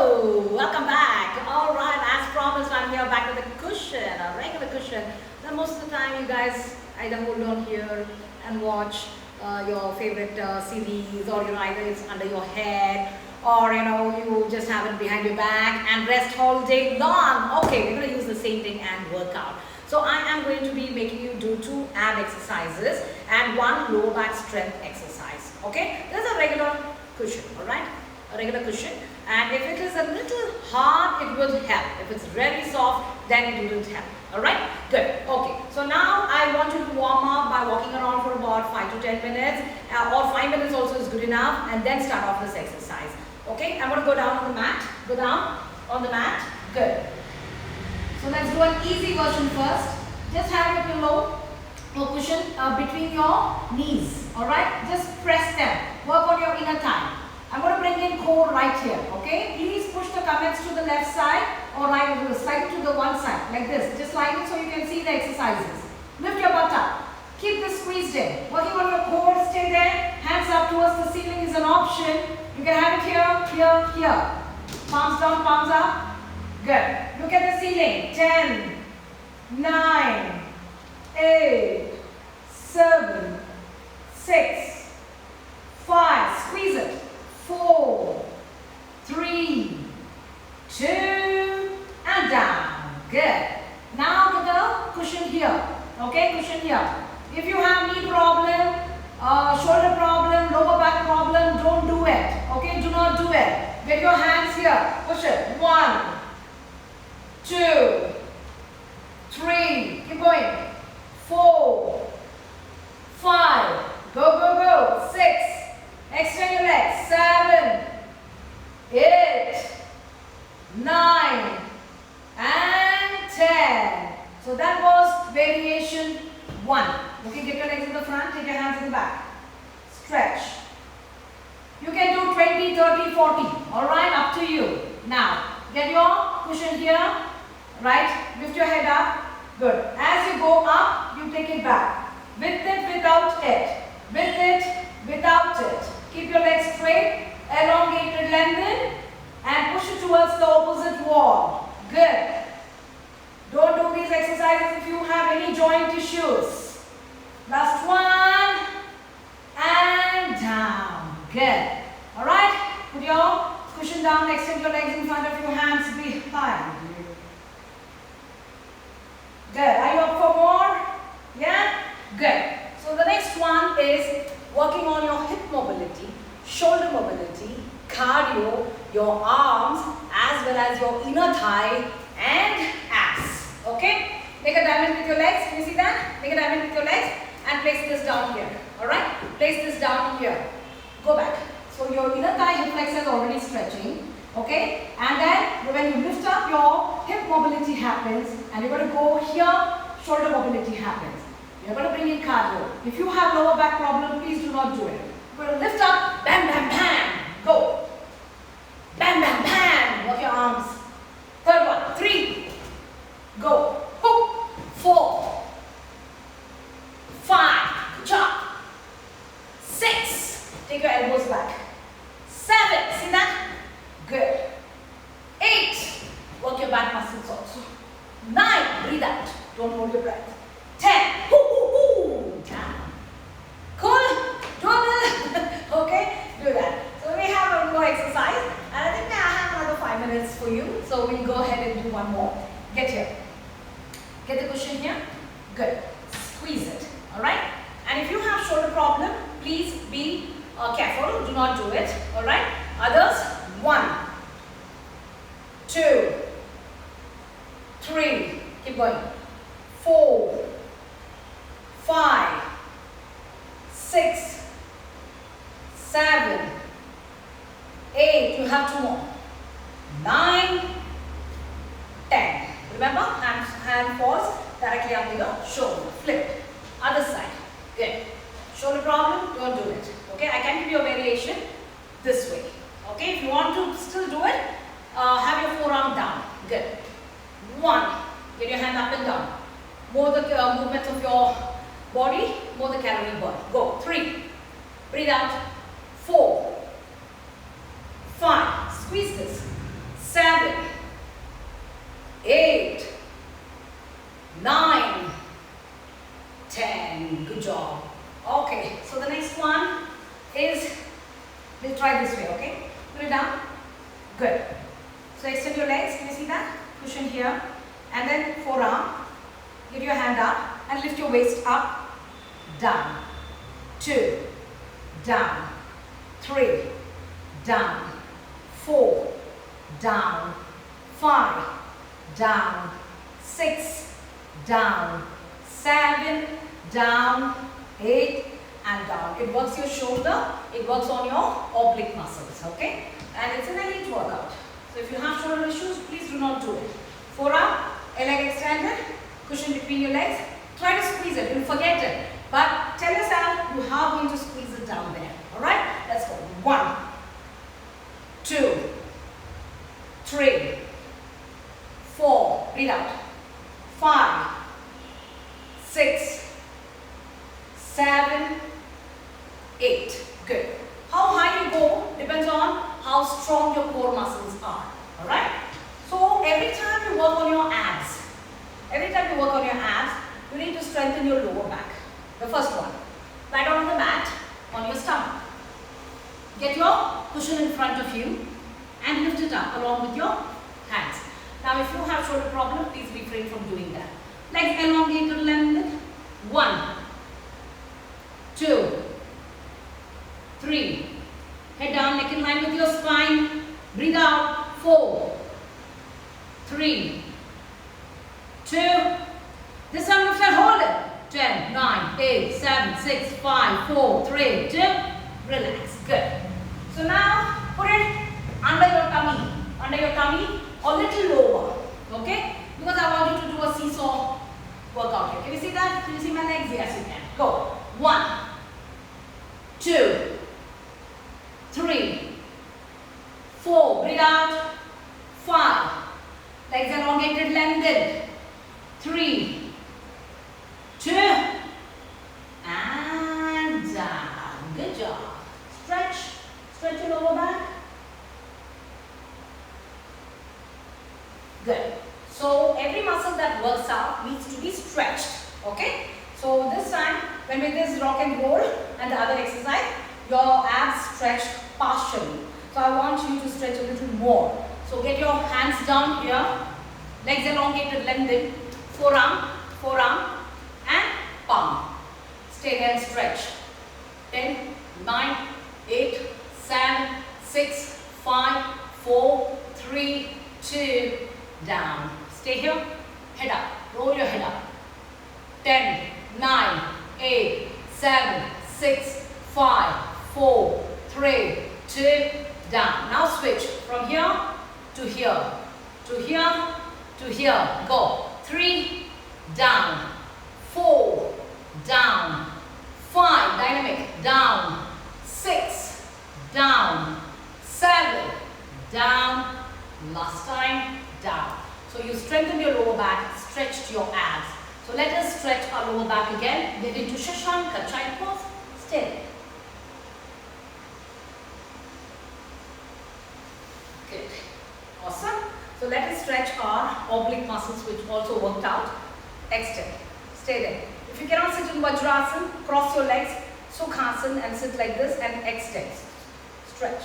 Hello, welcome back. All right, as promised, I'm here back with a cushion, a regular cushion. Now, most of the time, you guys either hold on here and watch your favorite series, or either it's under your head, or you just have it behind your back and rest all day long. Okay, we're going to use the same thing and work out. So I am going to be making you do 2 ab exercises and 1 lower back strength exercise. Okay, this is a regular cushion, all right, a regular cushion. And if it is a little hard, it will help. If it's very soft, then it wouldn't help. Alright? Good. Okay. So now I want you to warm up by walking around for about 5 to 10 minutes. Or 5 minutes also is good enough. And then start off this exercise. Okay? I'm going to go down on the mat. Go down on the mat. Good. So let's do an easy version first. Just have your pillow or cushion between your knees. Alright? Just press them. Work on your inner thigh. I'm going to bring in core right here, okay? Please push the comments to the left side or right, slide it to the one side, like this. Just slide it so you can see the exercises. Lift your butt up. Keep this squeezed in. Working on your core, stay there. Hands up towards the ceiling is an option. You can have it here, here, here. Palms down, palms up. Good. Look at the ceiling. 10, 9, 8, 7, 6, 5. Squeeze it. 4, 3, 2, and down. Good. Now get the cushion here. Okay, cushion here. If you have knee problem, shoulder problem, lower back problem, don't do it. Okay, do not do it. Get your hands here. Push it. 1, 2, 3. Keep going. 4, 5. Go, go, go. 6. Extend your legs. 7, 8, 9, and 10. So that was variation 1. Okay, get your legs in the front, take your hands in the back. Stretch. You can do 20, 30, 40. Alright, up to you. Now, get your cushion here. Right, lift your head up. Good. As you go up, you take it back. With it, without it. With it, without it. Keep your legs straight, elongated, lengthen, and push it towards the opposite wall. Good. Don't do these exercises if you have any joint issues. Last one, and down. Good. Alright, put your cushion down, extend your legs in front of you, hands behind you. Good. Are you up for more? Yeah? Good. So the next one is working on your hip mobility, shoulder mobility, cardio, your arms, as well as your inner thigh and abs. Okay? Make a diamond with your legs. Can you see that? Make a diamond with your legs and place this down here. Alright? Place this down here. Go back. So your inner thigh hip flexor is already stretching. Okay? And then when you lift up, your hip mobility happens. And you're going to go here, shoulder mobility happens. You're going to bring in cardio. If you have lower back problem, please do not do it. You're going to lift up, bam, bam, bam. Go. Bam, bam, bam. Work your arms. Third one. 3. Go. Hook. 4. 5. Good job. 6. Take your elbows back. 7. See that? Good. 8. Work your back muscles also. 9. Breathe out. Don't hold your breath. 10. Down. Cool? Doable? Okay? Do that. So we have one more exercise. And I think I have another 5 minutes for you. So we'll go ahead and do one more. Get here. Get the cushion here. Good. Squeeze it. Alright? And if you have shoulder problem, please be careful. Do not do it. Alright? Others, 1, 2, 3. Keep going. 4, 5, 6, 7, 8. You have 2 more. 9, 10. Remember, hand falls directly under your shoulder. Flip. Other side. Good. Shoulder problem, don't do it. Okay, I can give you a variation this way. Okay, if you want to still do it, have your forearm down. Good. 1. Get your hand up and down. More the movement of your body, more the calorie burn. Go. 3. Breathe out. 4, 5. Squeeze this. 7, 8, 9, 10. Good job. Okay, so the next one is, we'll try this way, okay? Put it down. Good. So extend your legs, can you see that? Cushion here. And then forearm. Get your hand up and lift your waist up, down. 2, down. 3, down. 4, down. 5, down. 6, down. 7, down. 8, and down. It works your shoulder, it works on your oblique muscles, okay? And it's an elite workout. So if you have shoulder issues, please do not do it. Forearm, a leg extended, cushion between your legs. Try to squeeze it, you'll forget it. But tell yourself you are going to squeeze it down there. Alright? Let's go. 1, 2, 3, 4, breathe out. 5, 6, 7, 8. Good. How high you go depends on how strong your core muscles are. Alright? So every time you work on your abs, you need to strengthen your lower back. The first one. Lie down on the mat on your stomach. Get your cushion in front of you and lift it up along with your hands. Now if you have shoulder problem, please refrain from doing that. Legs elongated, lengthened. 1, 2, 3. Head down, neck in line with your spine. Breathe out. 4, 3, 2. This time lift and hold it. 10, 9, 8, 7, 6, 5, 4, 3, 2. Relax. Good. So now put it under your tummy or little lower. Okay? Because I want you to do a seesaw workout here. Can you see that? Can you see my legs? Yes, you can. Go. 1, 2, 3, 4. Breathe out. 5. Legs elongated, lengthened. 3, 2, and down. Good job. Stretch. Stretch your lower back. Good. So every muscle that works out needs to be stretched. Okay? So this time, when we do this rock and roll and the other exercise, your abs stretched partially. So I want you to stretch a little more. So get your hands down here. Legs elongated, lengthened. Forearm, and palm. Stay there and stretch. 10, 9, 8, 7, 6, 5, 4, 3, 2, down. Stay here. Head up. Roll your head up. 10, 9, 8, 7, 6, 5, 4, 3, 2, down. Now switch from here to here, to here, to here. Go. 3, down. 4, down. 5, dynamic, down. 6, down. 7, down. Last time, down. So you strengthen your lower back, stretched your abs. So let us stretch our lower back again. Get into Shashanka, child pose. Stay. Good. Awesome. So let us stretch our oblique muscles which also worked out. Extend. Stay there. If you cannot sit in Vajrasana, cross your legs, Sukhasana, and sit like this and extend. Stretch.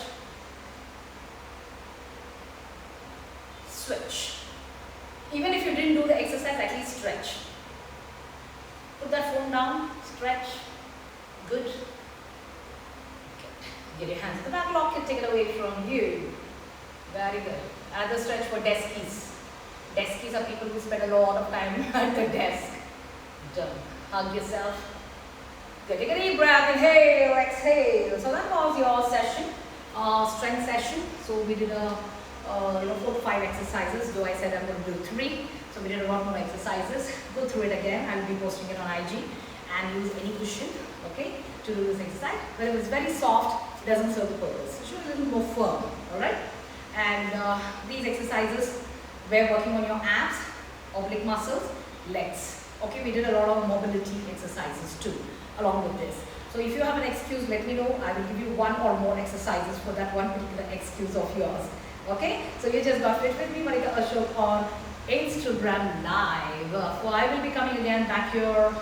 Switch. Even if you didn't do the exercise, at least stretch. Put that phone down, stretch. Good. Get your hands at the back, lock it, take it away from you. Very good. Another stretch for deskies. Deskies are people who spend a lot of time at the desk. Done. Hug yourself. Good. Take a deep breath, inhale, exhale. So that was your session, strength session. So we did a 4 to 5 exercises, though I said I'm going to do 3. So we did a lot more exercises. Go through it again. I will be posting it on IG and use any cushion, okay, to do this exercise. But if it's very soft, it doesn't serve the purpose. It should be a little more firm, alright? And these exercises, we're working on your abs, oblique muscles, legs. Okay, we did a lot of mobility exercises too, along with this. So if you have an excuse, let me know. I will give you 1 or more exercises for that one particular excuse of yours. Okay, so you just got fit with me, Monica Ashok, on Instagram Live. So I will be coming again back here.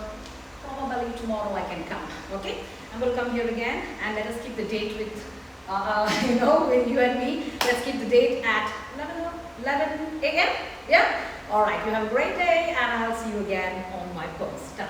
Probably tomorrow I can come. Okay, I will come here again, and let us keep the date with with you and me. Let's keep the date at 11 a.m. Yeah. All right. You have a great day, and I'll see you again on my post.